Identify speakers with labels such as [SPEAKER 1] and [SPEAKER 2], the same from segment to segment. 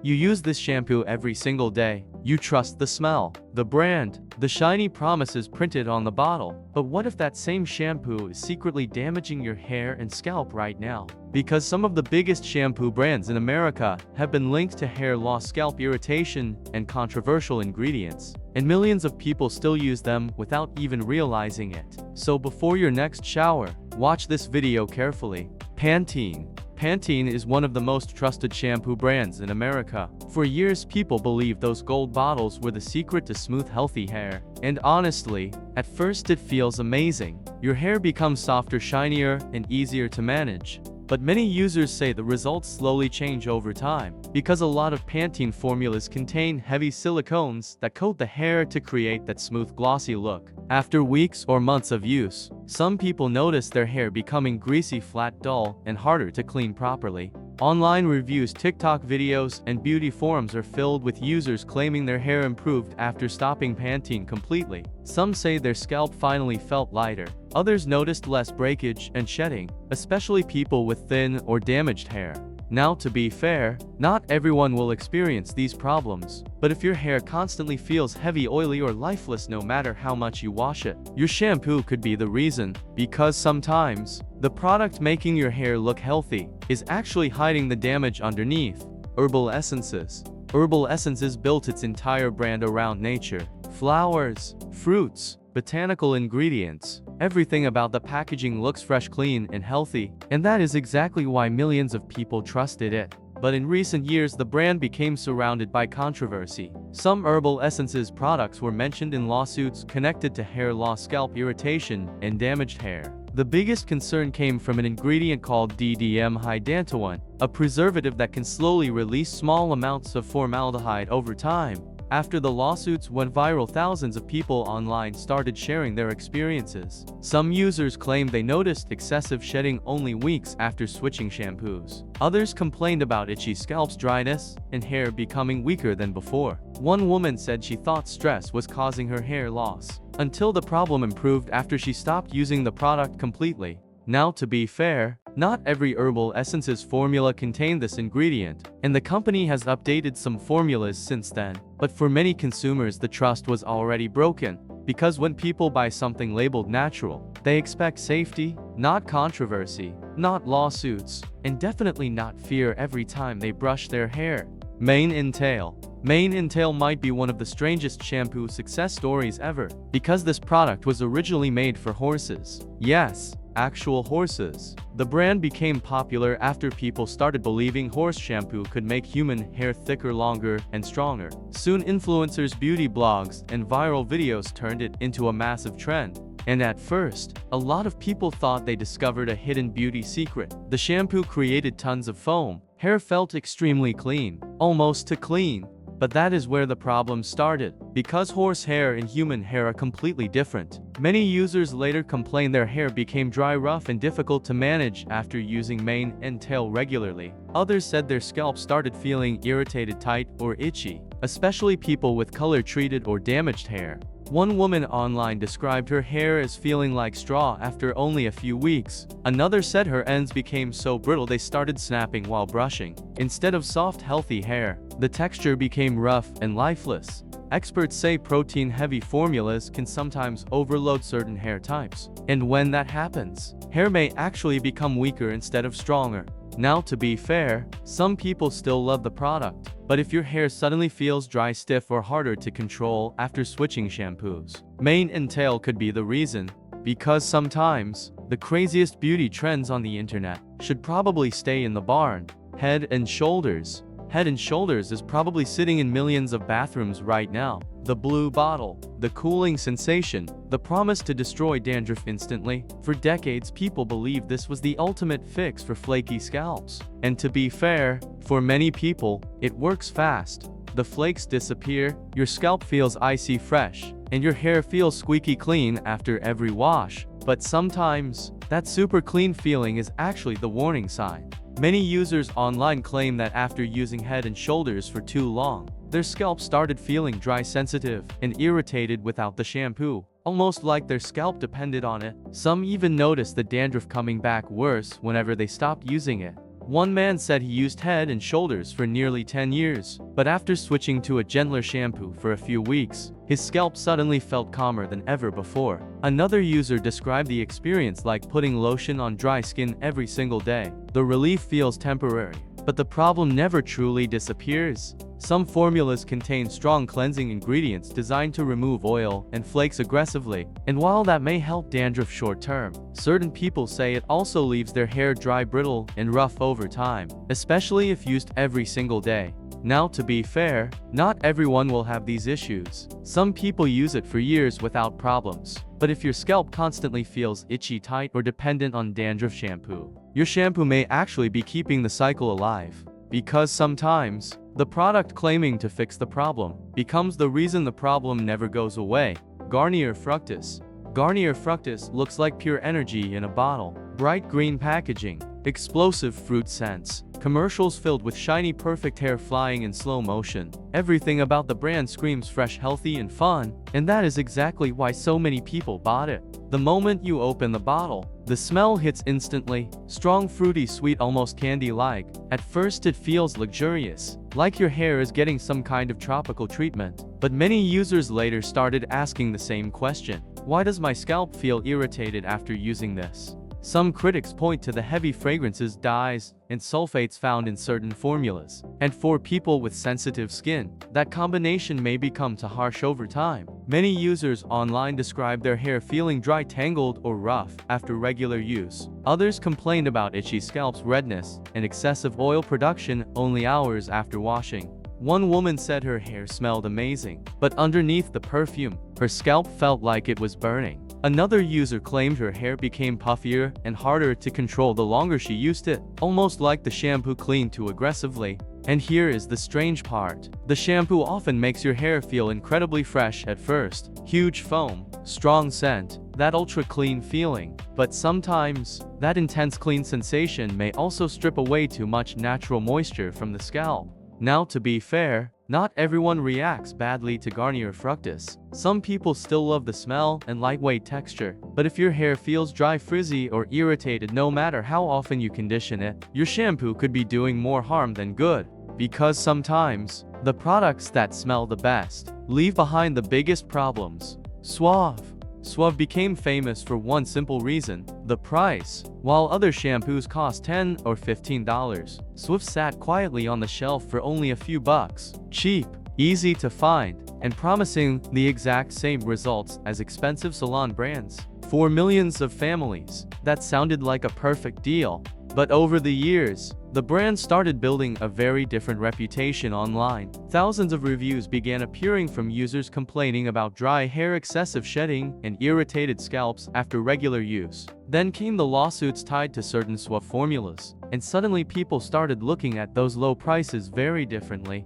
[SPEAKER 1] You use this shampoo every single day. You trust the smell, the brand, the shiny promises printed on the bottle. But what if that same shampoo is secretly damaging your hair and scalp right now? Because some of the biggest shampoo brands in America have been linked to hair loss, scalp irritation, and controversial ingredients. And millions of people still use them without even realizing it. So before your next shower, watch this video carefully. Pantene. Pantene is one of the most trusted shampoo brands in America. For years, people believed those gold bottles were the secret to smooth, healthy hair. And honestly, at first it feels amazing. Your hair becomes softer, shinier, and easier to manage. But many users say the results slowly change over time, because a lot of Pantene formulas contain heavy silicones that coat the hair to create that smooth, glossy look. After weeks or months of use, some people notice their hair becoming greasy, flat, dull, and harder to clean properly. Online reviews, TikTok videos, and beauty forums are filled with users claiming their hair improved after stopping Pantene completely. Some say their scalp finally felt lighter. Others noticed less breakage and shedding, especially people with thin or damaged hair. Now, to be fair, not everyone will experience these problems. But if your hair constantly feels heavy, oily, or lifeless no matter how much you wash it, your shampoo could be the reason. Because sometimes, the product making your hair look healthy is actually hiding the damage underneath. Herbal Essences. Herbal Essences built its entire brand around nature. Flowers, fruits, botanical ingredients. Everything about the packaging looks fresh, clean, and healthy, and that is exactly why millions of people trusted it. But in recent years, the brand became surrounded by controversy. Some Herbal Essences products were mentioned in lawsuits connected to hair loss, scalp irritation, and damaged hair. The biggest concern came from an ingredient called DDM-hydantoin, a preservative that can slowly release small amounts of formaldehyde over time. After the lawsuits went viral, thousands of people online started sharing their experiences. Some users claimed they noticed excessive shedding only weeks after switching shampoos. Others complained about itchy scalps, dryness, and hair becoming weaker than before. One woman said she thought stress was causing her hair loss, until the problem improved after she stopped using the product completely. Now, to be fair, not every Herbal Essences formula contained this ingredient, and the company has updated some formulas since then. But for many consumers, the trust was already broken, because when people buy something labeled natural, they expect safety, not controversy, not lawsuits, and definitely not fear every time they brush their hair. Mane and Tail. Mane and Tail might be one of the strangest shampoo success stories ever, because this product was originally made for horses. Yes, actual horses. The brand became popular after people started believing horse shampoo could make human hair thicker, longer, and stronger. Soon, influencers, beauty blogs, and viral videos turned it into a massive trend. And at first, a lot of people thought they discovered a hidden beauty secret. The shampoo created tons of foam. Hair felt extremely clean, almost too clean. But that is where the problem started. Because horse hair and human hair are completely different, many users later complained their hair became dry, rough, and difficult to manage after using mane and tail regularly. Others said their scalp started feeling irritated, tight, or itchy, especially people with color-treated or damaged hair. One woman online described her hair as feeling like straw after only a few weeks. Another said her ends became so brittle they started snapping while brushing. Instead of soft, healthy hair, the texture became rough and lifeless. Experts say protein-heavy formulas can sometimes overload certain hair types. And when that happens, hair may actually become weaker instead of stronger. Now, to be fair, some people still love the product. But if your hair suddenly feels dry, stiff, or harder to control after switching shampoos, mane and tail could be the reason. Because sometimes, the craziest beauty trends on the internet should probably stay in the barn. Head and Shoulders. Head and Shoulders is probably sitting in millions of bathrooms right now. The blue bottle, the cooling sensation, the promise to destroy dandruff instantly. For decades, people believed this was the ultimate fix for flaky scalps. And to be fair, for many people, it works fast. The flakes disappear, your scalp feels icy fresh, and your hair feels squeaky clean after every wash. But sometimes, that super clean feeling is actually the warning sign. Many users online claim that after using Head and Shoulders for too long, their scalp started feeling dry, sensitive, and irritated without the shampoo, almost like their scalp depended on it. Some even noticed the dandruff coming back worse whenever they stopped using it. One man said he used Head and Shoulders for nearly 10 years, but after switching to a gentler shampoo for a few weeks, his scalp suddenly felt calmer than ever before. Another user described the experience like putting lotion on dry skin every single day. The relief feels temporary, but the problem never truly disappears. Some formulas contain strong cleansing ingredients designed to remove oil and flakes aggressively, and while that may help dandruff short-term, certain people say it also leaves their hair dry, brittle, and rough over time, especially if used every single day. Now, to be fair, not everyone will have these issues. Some people use it for years without problems. But if your scalp constantly feels itchy, tight, or dependent on dandruff shampoo, your shampoo may actually be keeping the cycle alive. Because sometimes, the product claiming to fix the problem becomes the reason the problem never goes away. Garnier Fructis. Garnier Fructis looks like pure energy in a bottle. Bright green packaging, explosive fruit scents, commercials filled with shiny perfect hair flying in slow motion. Everything about the brand screams fresh, healthy, and fun, and that is exactly why so many people bought it. The moment you open the bottle, the smell hits instantly. Strong, fruity, sweet, almost candy-like. At first it feels luxurious, like your hair is getting some kind of tropical treatment. But many users later started asking the same question. Why does my scalp feel irritated after using this? Some critics point to the heavy fragrances, dyes, and sulfates found in certain formulas. And for people with sensitive skin, that combination may become too harsh over time. Many users online describe their hair feeling dry, tangled, or rough after regular use. Others complained about itchy scalps, redness, and excessive oil production only hours after washing. One woman said her hair smelled amazing, but underneath the perfume, her scalp felt like it was burning. Another user claimed her hair became puffier and harder to control the longer she used it, almost like the shampoo cleaned too aggressively. And here is the strange part. The shampoo often makes your hair feel incredibly fresh at first. Huge foam, strong scent, that ultra-clean feeling. But sometimes, that intense clean sensation may also strip away too much natural moisture from the scalp. Now, to be fair, not everyone reacts badly to Garnier Fructis. Some people still love the smell and lightweight texture. But if your hair feels dry, frizzy, or irritated no matter how often you condition it, your shampoo could be doing more harm than good. Because sometimes, the products that smell the best leave behind the biggest problems. Suave. Suave became famous for one simple reason: the price. While other shampoos cost $10 or $15, Suave sat quietly on the shelf for only a few bucks. Cheap, easy to find, and promising the exact same results as expensive salon brands. For millions of families, that sounded like a perfect deal. But over the years, the brand started building a very different reputation online. Thousands of reviews began appearing from users complaining about dry hair, excessive shedding, and irritated scalps after regular use. Then came the lawsuits tied to certain Suave formulas, and suddenly people started looking at those low prices very differently.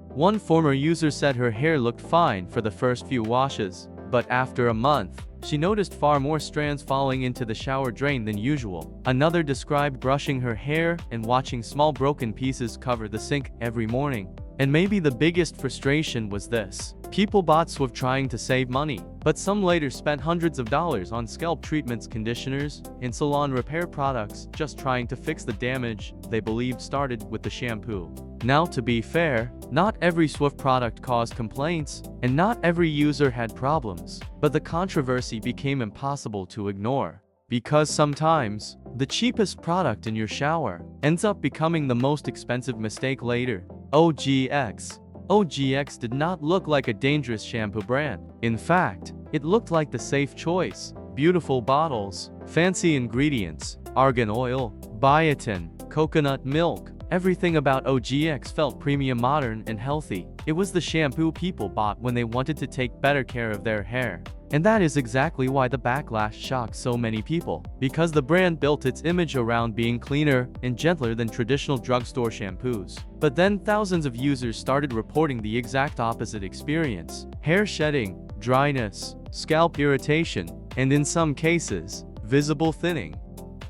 [SPEAKER 1] One former user said her hair looked fine for the first few washes, but after a month, she noticed far more strands falling into the shower drain than usual. Another described brushing her hair and watching small broken pieces cover the sink every morning. And maybe the biggest frustration was this: people bought Suave trying to save money, but some later spent hundreds of dollars on scalp treatments, conditioners, and salon repair products just trying to fix the damage they believed started with the shampoo. Now, to be fair, not every Suave product caused complaints, and not every user had problems, but the controversy became impossible to ignore. Because sometimes, the cheapest product in your shower ends up becoming the most expensive mistake later. OGX. OGX did not look like a dangerous shampoo brand. In fact, it looked like the safe choice. Beautiful bottles, fancy ingredients, argan oil, biotin, coconut milk. Everything about OGX felt premium, modern, and healthy. It was the shampoo people bought when they wanted to take better care of their hair. And that is exactly why the backlash shocked so many people. Because the brand built its image around being cleaner and gentler than traditional drugstore shampoos. But then thousands of users started reporting the exact opposite experience: hair shedding, dryness, scalp irritation, and in some cases, visible thinning.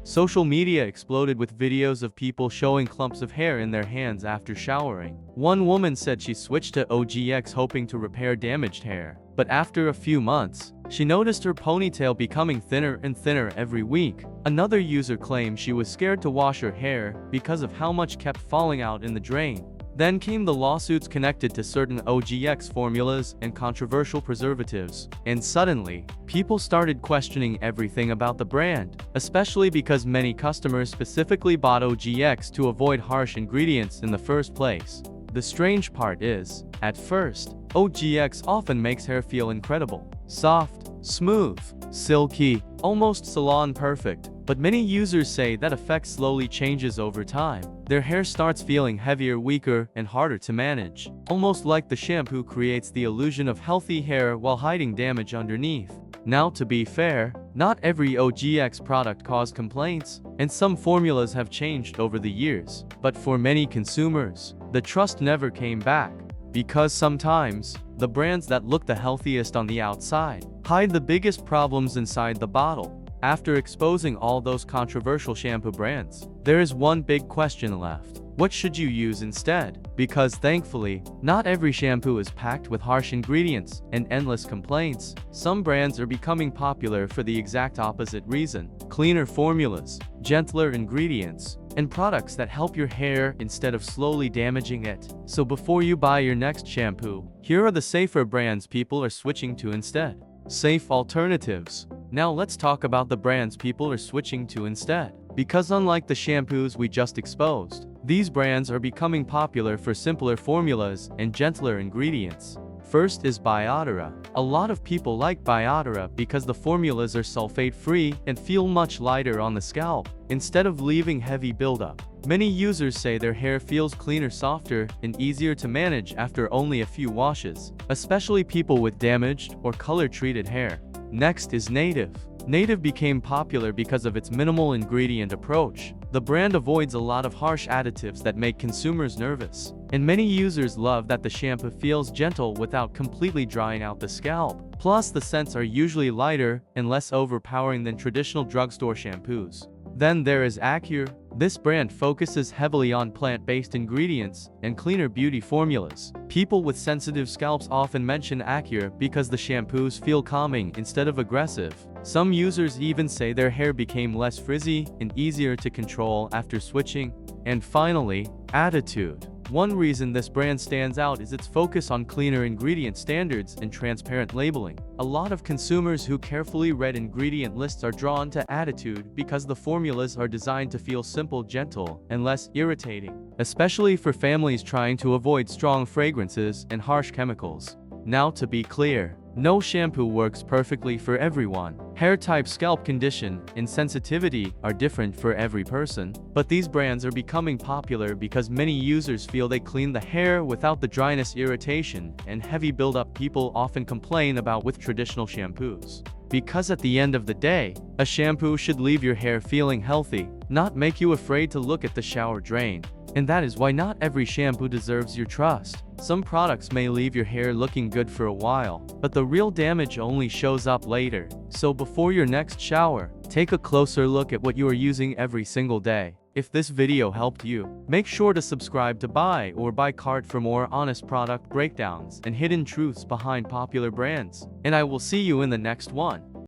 [SPEAKER 1] Social media exploded with videos of people showing clumps of hair in their hands after showering. One woman said she switched to OGX hoping to repair damaged hair, But after a few months, she noticed her ponytail becoming thinner and thinner every week. Another user claimed she was scared to wash her hair because of how much kept falling out in the drain. Then came the lawsuits connected to certain OGX formulas and controversial preservatives. And suddenly, people started questioning everything about the brand, especially because many customers specifically bought OGX to avoid harsh ingredients in the first place. The strange part is, at first, OGX often makes hair feel incredible, soft, smooth, silky, almost salon perfect. But many users say that effect slowly changes over time. Their hair starts feeling heavier, weaker, and harder to manage. Almost like the shampoo creates the illusion of healthy hair while hiding damage underneath. Now, to be fair, not every OGX product caused complaints, and some formulas have changed over the years. But for many consumers, the trust never came back. Because sometimes, the brands that look the healthiest on the outside hide the biggest problems inside the bottle. After exposing all those controversial shampoo brands, there is one big question left. What should you use instead? Because thankfully, not every shampoo is packed with harsh ingredients and endless complaints. Some brands are becoming popular for the exact opposite reason: cleaner formulas, gentler ingredients, and products that help your hair instead of slowly damaging it. So before you buy your next shampoo, here are the safer brands people are switching to instead. Safe alternatives. Now let's talk about the brands people are switching to instead. Because unlike the shampoos we just exposed, these brands are becoming popular for simpler formulas and gentler ingredients. First is Biotera. A lot of people like Biotera because the formulas are sulfate-free and feel much lighter on the scalp, instead of leaving heavy buildup. Many users say their hair feels cleaner, softer, and easier to manage after only a few washes, especially people with damaged or color-treated hair. Next is Native. Native became popular because of its minimal ingredient approach. The brand avoids a lot of harsh additives that make consumers nervous, and many users love that the shampoo feels gentle without completely drying out the scalp. Plus, the scents are usually lighter and less overpowering than traditional drugstore shampoos. Then there is Acure. This brand focuses heavily on plant-based ingredients and cleaner beauty formulas. People with sensitive scalps often mention Acure because the shampoos feel calming instead of aggressive. Some users even say their hair became less frizzy and easier to control after switching. And finally, Attitude. One reason this brand stands out is its focus on cleaner ingredient standards and transparent labeling. A lot of consumers who carefully read ingredient lists are drawn to Attitude because the formulas are designed to feel simple, gentle, and less irritating, especially for families trying to avoid strong fragrances and harsh chemicals. Now, to be clear, no shampoo works perfectly for everyone. Hair type, scalp condition, and sensitivity are different for every person. But these brands are becoming popular because many users feel they clean the hair without the dryness, irritation, and heavy buildup people often complain about with traditional shampoos. Because at the end of the day, a shampoo should leave your hair feeling healthy, not make you afraid to look at the shower drain. And that is why not every shampoo deserves your trust. Some products may leave your hair looking good for a while, but the real damage only shows up later. So before your next shower, take a closer look at what you are using every single day. If this video helped you, make sure to subscribe to Buy or Buy Cart for more honest product breakdowns and hidden truths behind popular brands. And I will see you in the next one.